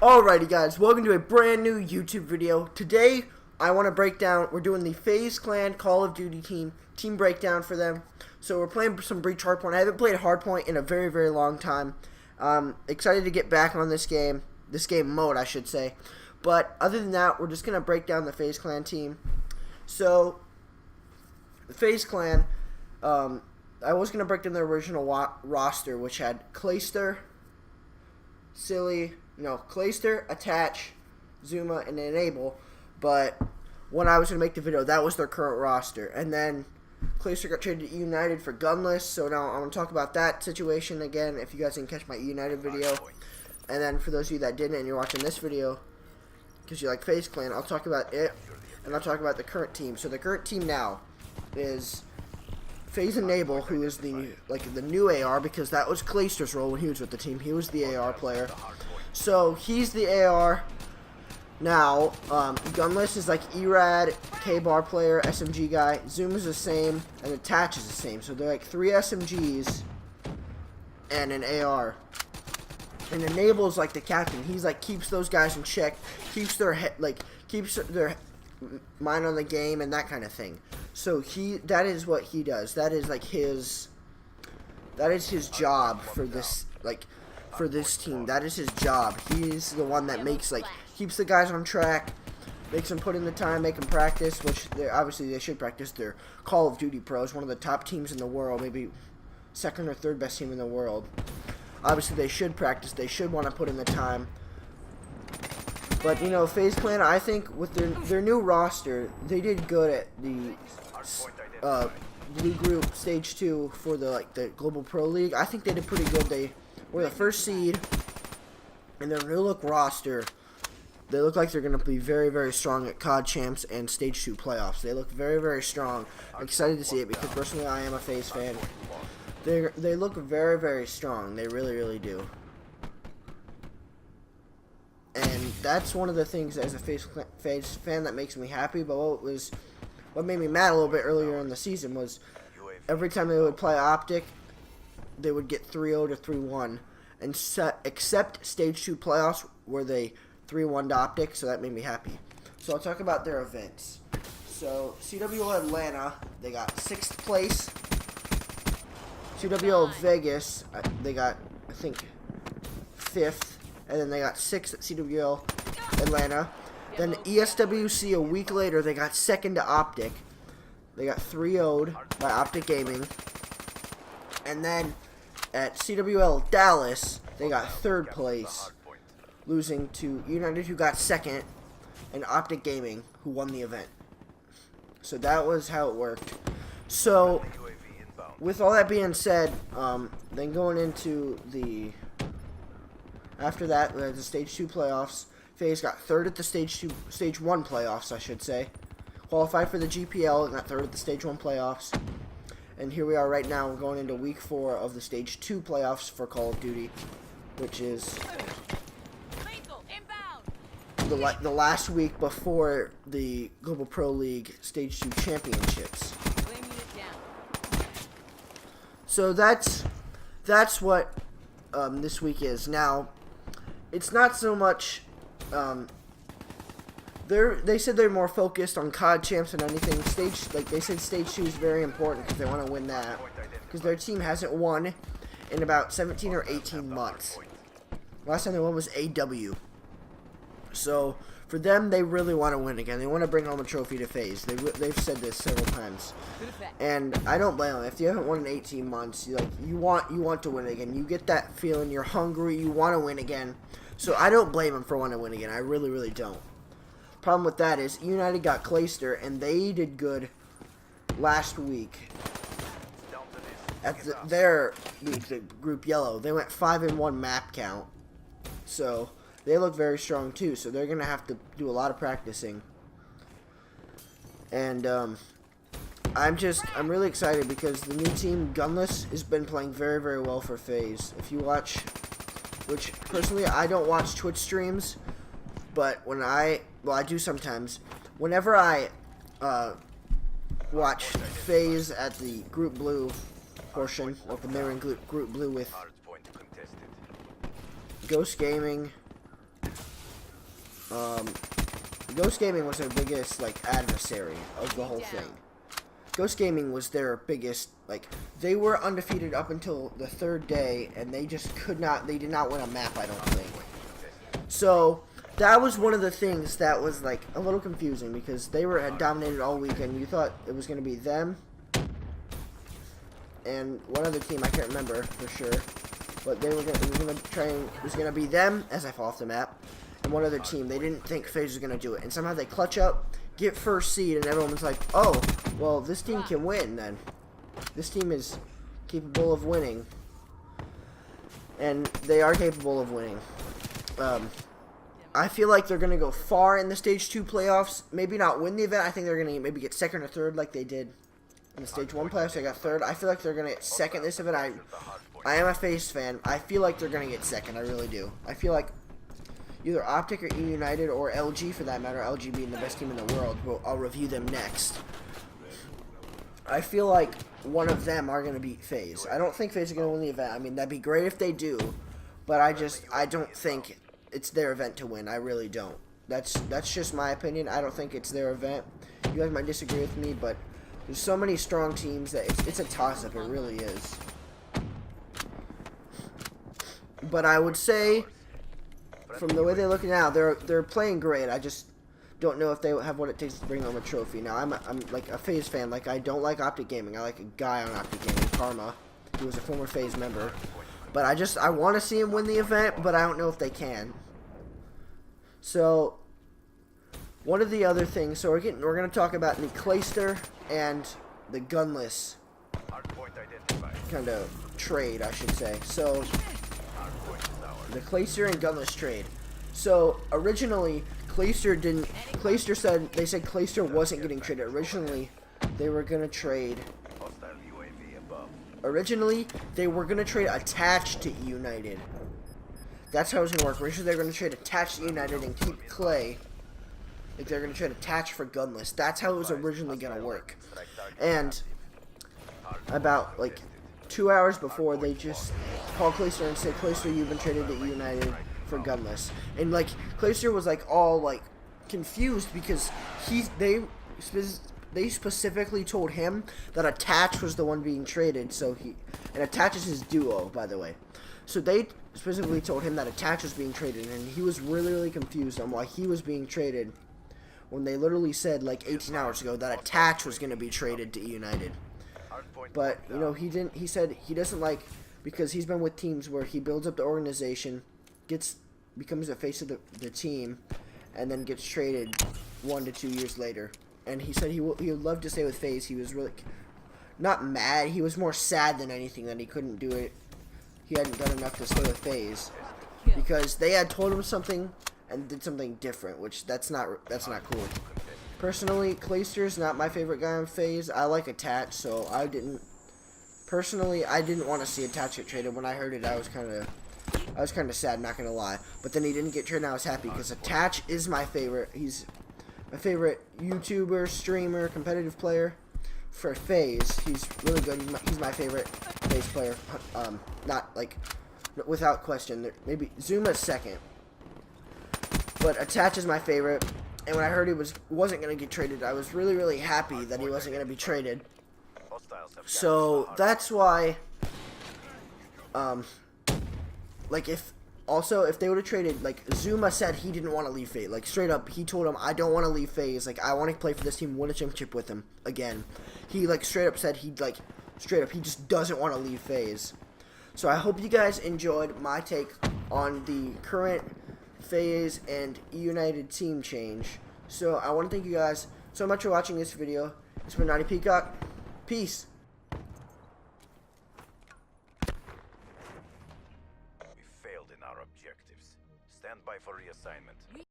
Alrighty guys, welcome to a brand new YouTube video. Today, I want to break down, we're doing the FaZe Clan Call of Duty team breakdown for them. So we're playing some Breach Hardpoint. I haven't played Hardpoint in a very, very long time. Excited to get back on this game mode, I should say. But other than that, we're just going to break down the FaZe Clan team. So, the FaZe Clan, I was going to break down the original roster, which had Clayster, Clayster, Attach, Zuma, and Enable. But when I was going to make the video, that was their current roster. And then Clayster got traded to United for Gunless. So now I'm going to talk about that situation again if you guys didn't catch my United video. And then for those of you that didn't and you're watching this video because you like FaZe Clan, I'll talk about it. And I'll talk about the current team. So the current team now is FaZe Enable, who is the new AR, because that was Clayster's role when he was with the team. He was the AR player. So he's the AR now. Gunless is like Erad, K-Bar player, SMG guy. Zoom is the same, and Attach is the same. So they're like 3 SMGs and an AR. And Enable is like the captain. He's like keeps those guys in check, keeps their mind on the game and that kind of thing. So that is what he does. That is like his job for this team. That is his job. He's the one that keeps the guys on track, makes them put in the time, make them practice, which obviously they should practice. They're Call of Duty pros, one of the top teams in the world, maybe second or third best team in the world. Obviously they should practice. They should want to put in the time. But, you know, FaZe Clan, I think with their new roster, they did good at the Blue Group Stage 2 for the Global Pro League. I think they did pretty good. They were the first seed, and their new look roster, they look like they're going to be very, very strong at COD Champs and Stage 2 playoffs. They look very, very strong. I'm excited to see it because personally I am a FaZe fan. They look very, very strong. They really, really do. And that's one of the things as a FaZe fan that makes me happy. But what made me mad a little bit earlier in the season was every time they would play Optic, they would get 3-0 to 3-1. And except Stage 2 playoffs where they 3-1 to Optic, so that made me happy. So I'll talk about their events. So CWL Atlanta, they got 6th place. CWL Vegas, they got, I think, 5th. And then they got 6th at CWL Atlanta. Then ESWC a week later, they got 2nd to Optic. They got 3-0'd by Optic Gaming. And then at CWL Dallas, they got 3rd place, losing to United, who got 2nd, and Optic Gaming, who won the event. So that was how it worked. So with all that being said, then going into after that, we had the Stage 2 playoffs. FaZe got 3rd at the Stage 1 playoffs, I should say. Qualified for the GPL and got 3rd at the Stage 1 playoffs. And here we are right now, we're going into week 4 of the Stage 2 playoffs for Call of Duty, which is the last week before the Global Pro League Stage 2 Championships. So that's what this week is. Now, it's not so much, they said they're more focused on COD Champs than anything. They said Stage 2 is very important because they want to win that. Because their team hasn't won in about 17 or 18 months. Last time they won was AW. So, for them, they really want to win again. They want to bring home a trophy to FaZe. They've said this several times. And I don't blame them. If you haven't won in 18 months, you want to win again. You get that feeling. You're hungry. You want to win again. So I don't blame them for wanting to win again. I really, really don't. Problem with that is United got Clayster, and they did good last week. At their league, the Group Yellow, they went 5-1 map count. So they look very strong too. So they're gonna have to do a lot of practicing. And I'm really excited because the new team, Gunless, has been playing very, very well for FaZe. If you watch, which personally I don't watch Twitch streams, but I do sometimes. Whenever I watch FaZe at the Group Blue portion, like the mirroring Group Blue with Ghost Gaming, Ghost Gaming was their biggest, like, adversary of the whole thing. Ghost Gaming was their biggest, like, they were undefeated up until the 3rd day, and they just could not, they did not win a map, I don't think. So, that was one of the things that was, like, a little confusing, because they had dominated all weekend. You thought it was going to be them, and one other team, I can't remember for sure, but they were going to, it was going to be them, as I fall off the map, and one other team. They didn't think FaZe was going to do it, and somehow they clutch up, get first seed, and everyone was like, oh, well, this team can win, then. This team is capable of winning. And they are capable of winning. I feel like they're going to go far in the Stage 2 playoffs. Maybe not win the event. I think they're going to maybe get 2nd or 3rd like they did in the Stage 1 playoffs. They got 3rd. I feel like they're going to get 2nd this event. I am a FaZe fan. I feel like they're going to get 2nd. I really do. I feel like either Optic or E United or LG, for that matter, LG being the best team in the world. I'll review them next. I feel like one of them are going to beat FaZe. I don't think FaZe are going to win the event. I mean, that'd be great if they do, but I don't think it's their event to win. I really don't. That's just my opinion. I don't think it's their event. You guys might disagree with me, but there's so many strong teams that it's a toss-up. It really is. But I would say, from the way they look now, they're playing great. I just don't know if they have what it takes to bring home a trophy. Now, I'm like a FaZe fan. Like, I don't like Optic Gaming. I like a guy on Optic Gaming, Karma. He was a former FaZe member. But I want to see him win the event, but I don't know if they can. So, one of the other things, so we're going to talk about the Clayster and the Gunless kind of trade, I should say. So, the Clayster and Gunless trade. So, originally, Clayster said Clayster wasn't getting traded. Originally, they were going to trade attached to United. That's how it was going to work. Originally, they were going to trade attached to United and keep Clay. Like, they're going to trade attached for Gunless. That's how it was originally going to work. And about, like, 2 hours before, they just called Clayster and said, Clayster, you've been traded to United for Gunless. And, like, Clayster was, like, all, like, confused because they specifically told him that Attach was the one being traded, and Attach is his duo, by the way. So they specifically told him that Attach was being traded, and he was really, really confused on why he was being traded when they literally said, like, 18 hours ago that Attach was going to be traded to United. But, you know, he said he doesn't like, because he's been with teams where he builds up the organization, becomes the face of the team, and then gets traded 1 to 2 years later. And he said he would love to stay with FaZe. He was really not mad. He was more sad than anything that he couldn't do it. He hadn't done enough to stay with FaZe because they had told him something and did something different, which that's not cool. Personally, Clayster's not my favorite guy on FaZe. I like Attach, so I didn't want to see Attach get traded. When I heard it, I was kind of sad, not gonna lie. But then he didn't get traded, and I was happy because Attach is my favorite. He's my favorite YouTuber, streamer, competitive player for FaZe. He's really good. He's my favorite FaZe player. Not like without question. Maybe Zuma's second, but Attach is my favorite. And when I heard he wasn't gonna get traded, I was really, really happy that he wasn't gonna be traded. So that's why, like if they would have traded, like Zuma said he didn't want to leave FaZe, like straight up, he told him I don't want to leave FaZe, like I want to play for this team, win a championship with him again. He like straight up said he just doesn't want to leave FaZe. So I hope you guys enjoyed my take on the current FaZe and United team change. So I want to thank you guys so much for watching this video. It's been Naughty Peacock. Peace. Failed in our objectives. Stand by for reassignment.